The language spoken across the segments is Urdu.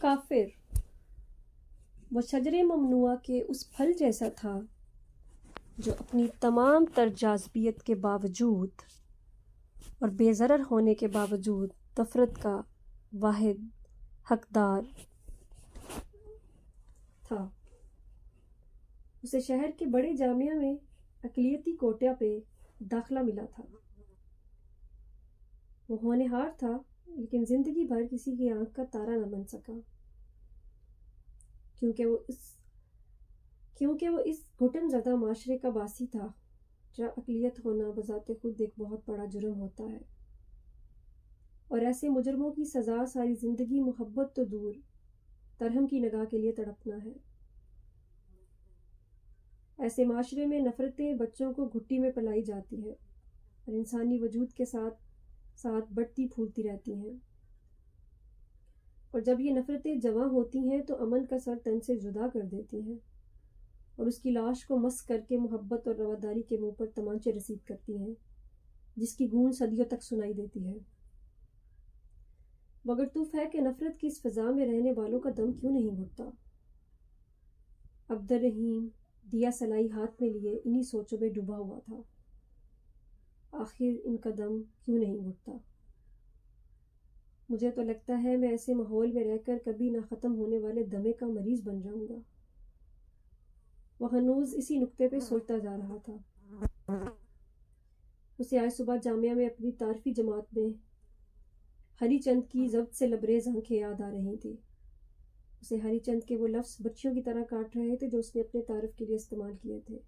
کافر وہ شجر ممنوعہ کے اس پھل جیسا تھا جو اپنی تمام تر جاذبیت کے باوجود اور بے ضرر ہونے کے باوجود نفرت کا واحد حقدار تھا۔ اسے شہر کے بڑے جامعہ میں اقلیتی کوٹہ پہ داخلہ ملا تھا۔ وہ ہونہار تھا لیکن زندگی بھر کسی کی آنکھ کا تارا نہ بن سکا، کیونکہ وہ اس گھٹن زدہ معاشرے کا باسی تھا جہاں اقلیت ہونا بذات خود ایک بہت بڑا جرم ہوتا ہے، اور ایسے مجرموں کی سزا ساری زندگی محبت تو دور ترحم کی نگاہ کے لیے تڑپنا ہے۔ ایسے معاشرے میں نفرتیں بچوں کو گھٹی میں پلائی جاتی ہیں اور انسانی وجود کے ساتھ ساتھ بڑھتی پھولتی رہتی ہیں، اور جب یہ نفرتیں جمع ہوتی ہیں تو امن کا سر تن سے جدا کر دیتی ہیں اور اس کی لاش کو مسخ کر کے محبت اور رواداری کے منہ پر تمانچے رسید کرتی ہیں جس کی گونج صدیوں تک سنائی دیتی ہے۔ مگر طوف ہے کہ نفرت کی اس فضا میں رہنے والوں کا دم کیوں نہیں گھٹتا؟ عبدالرحیم دیا سلائی ہاتھ میں لیے انہی سوچوں میں ڈوبا ہوا تھا۔ آخر ان کا دم کیوں نہیں گھٹتا؟ مجھے تو لگتا ہے میں ایسے ماحول میں رہ کر کبھی نہ ختم ہونے والے دمے کا مریض بن جاؤں گا۔ وہ ہنوز اسی نقطے پہ سوچتا جا رہا تھا۔ اسے آج صبح جامعہ میں اپنی تعارفی جماعت میں ہری چند کی ضبط سے لبریز آنکھیں یاد آ رہی تھی۔ اسے ہری چند کے وہ لفظ بچیوں کی طرح کاٹ رہے تھے جو اس نے اپنے تعارف کے لیے استعمال کیے تھے۔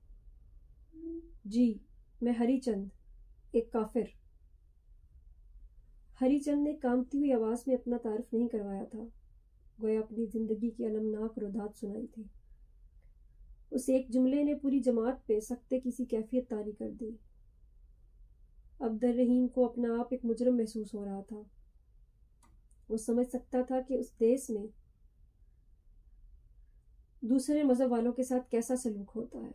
جی، میں ہری چند، ایک کافر۔ ہری چند نے کامتی ہوئی آواز میں اپنا تعارف نہیں کروایا تھا، گویا اپنی زندگی کی المناک روداد سنائی تھی۔ اس ایک جملے نے پوری جماعت پہ سختے کسی کیفیت طاری کر دی۔ عبدالرحیم کو اپنا آپ ایک مجرم محسوس ہو رہا تھا۔ وہ سمجھ سکتا تھا کہ اس دیس میں دوسرے مذہب والوں کے ساتھ کیسا سلوک ہوتا ہے۔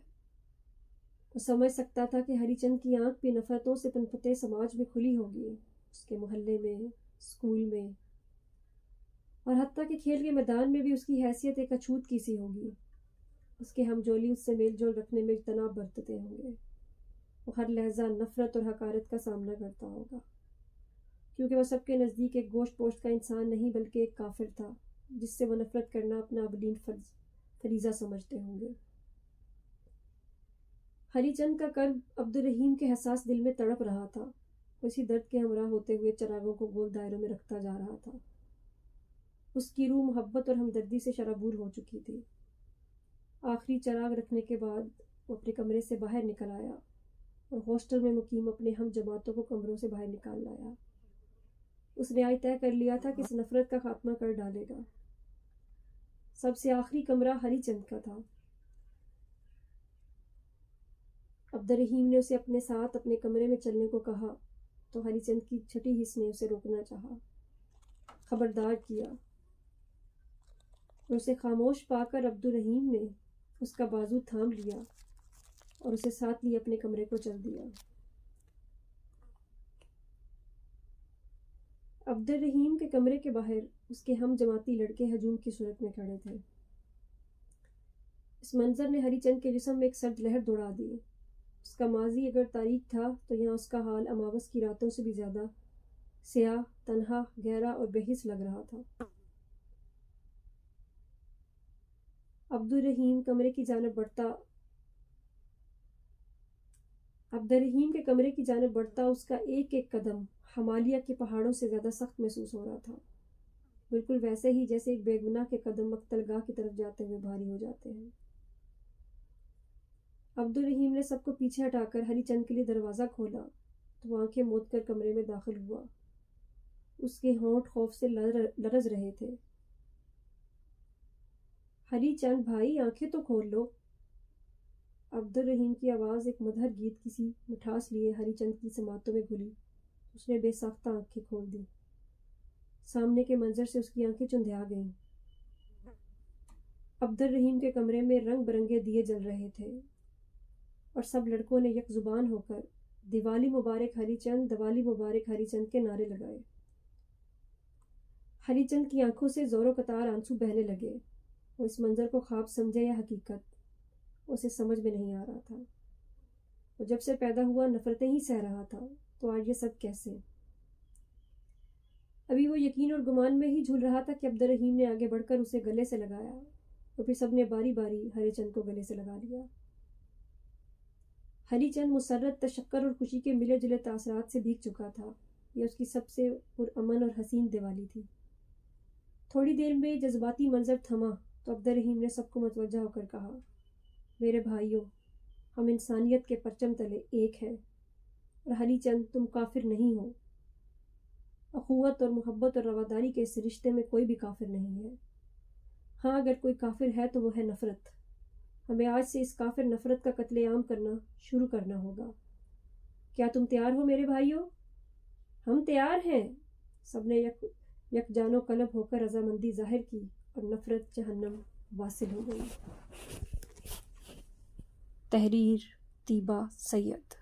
وہ سمجھ سکتا تھا کہ ہری چند کی آنکھ بھی نفرتوں سے پنپتے سماج میں کھلی ہوگی، اس کے محلے میں، اسکول میں، اور حتیٰ کہ کھیل کے میدان میں بھی اس کی حیثیت ایک اچھوت کی سی ہوگی۔ اس کے ہمجولی اس سے میل جول رکھنے میں اجتناب برتتے ہوں گے۔ وہ ہر لحظہ نفرت اور حقارت کا سامنا کرتا ہوگا، کیونکہ وہ سب کے نزدیک ایک گوشت پوشت کا انسان نہیں بلکہ ایک کافر تھا جس سے وہ نفرت کرنا اپنا اولین فریضہ سمجھتے ہوں گے۔ ہری چند کا قلب عبدالرحیم کے حساس دل میں تڑپ رہا تھا۔ وہ اسی درد کے ہمراہ ہوتے ہوئے چراغوں کو گول دائروں میں رکھتا جا رہا تھا۔ اس کی روح محبت اور ہمدردی سے شرابور ہو چکی تھی۔ آخری چراغ رکھنے کے بعد وہ اپنے کمرے سے باہر نکل آیا اور ہاسٹل میں مقیم اپنے ہم جماعتوں کو کمروں سے باہر نکال لایا۔ اس نے آج طے کر لیا تھا کہ اس نفرت کا خاتمہ کر ڈالے گا۔ سب سے آخری کمرہ ہری چند کا تھا۔ عبدالرحیم نے اسے اپنے ساتھ اپنے کمرے میں چلنے کو کہا تو ہری چند کی چھٹی حص نے اسے روکنا چاہا، خبردار کیا، اور اسے خاموش پا کر عبدالرحیم نے اس کا بازو تھام لیا اور اسے ساتھ لیے اپنے کمرے کو چل دیا۔ عبدالرحیم کے کمرے کے باہر اس کے ہم جماعتی لڑکے ہجوم کی صورت میں کھڑے تھے۔ اس منظر نے ہری چند کے جسم میں ایک سرد لہر دوڑا دی۔ اس کا ماضی اگر تاریک تھا تو یہاں اس کا حال اماوس کی راتوں سے بھی زیادہ سیاہ، تنہا، گہرا اور بے حس لگ رہا تھا۔ عبدالرحیم کے کمرے کی جانب بڑھتا اس کا ایک ایک قدم ہمالیہ کے پہاڑوں سے زیادہ سخت محسوس ہو رہا تھا، بالکل ویسے ہی جیسے ایک بے گناہ کے قدم مقتل گاہ کی طرف جاتے ہوئے بھاری ہو جاتے ہیں۔ عبدالرحیم نے سب کو پیچھے ہٹا کر ہری چند کے لیے دروازہ کھولا تو وہ آنکھیں موند کر کمرے میں داخل ہوا۔ اس کے ہونٹ خوف سے لرز رہے تھے۔ ہری چند بھائی، آنکھیں تو کھول لو۔ عبدالرحیم کی آواز ایک مدھر گیت کی سی مٹھاس لیے ہری چند کی سماعتوں میں گھلی۔ اس نے بے ساختہ آنکھیں کھول دی۔ سامنے کے منظر سے اس کی آنکھیں چندھیا گئیں۔ عبدالرحیم کے کمرے میں رنگ برنگے دیے جل رہے تھے اور سب لڑکوں نے یک زبان ہو کر دیوالی مبارک ہری چند، دیوالی مبارک ہری چند کے نعرے لگائے۔ ہری چند کی آنکھوں سے زور و قطار آنسو بہنے لگے. وہ اس منظر کو خواب سمجھے یا حقیقت، اسے سمجھ میں نہیں آ رہا تھا. وہ جب سے پیدا ہوا نفرتیں ہی سہ رہا تھا، تو آج یہ سب کیسے؟ ابھی وہ یقین اور گمان میں ہی جھول رہا تھا کہ عبدالرحیم نے آگے بڑھ کر اسے گلے سے لگایا، اور پھر سب نے باری باری ہری چند کو گلے سے لگا لیا. ہری چند مسرت، تشکر اور خوشی کے ملے جلے تاثرات سے بھیگ چکا تھا. یہ اس کی سب سے پرامن اور حسین دیوالی تھی. تھوڑی دیر میں جذباتی منظر تھما تو عبدالرحیم نے سب کو متوجہ ہو کر کہا، میرے بھائیوں، ہم انسانیت کے پرچم تلے ایک ہیں، اور ہری چند تم کافر نہیں ہو. اخوت اور محبت اور رواداری کے اس رشتے میں کوئی بھی کافر نہیں ہے. ہاں، اگر کوئی کافر ہے تو وہ ہے نفرت. ہمیں آج سے اس کافر نفرت کا قتل عام کرنا شروع کرنا ہوگا. کیا تم تیار ہو میرے بھائیوں؟ ہم تیار ہیں. سب نے یک جان و قلب ہو کر رضامندی ظاہر کی، اور نفرت جہنم واصل ہو گئی. تحریر طیبہ سید.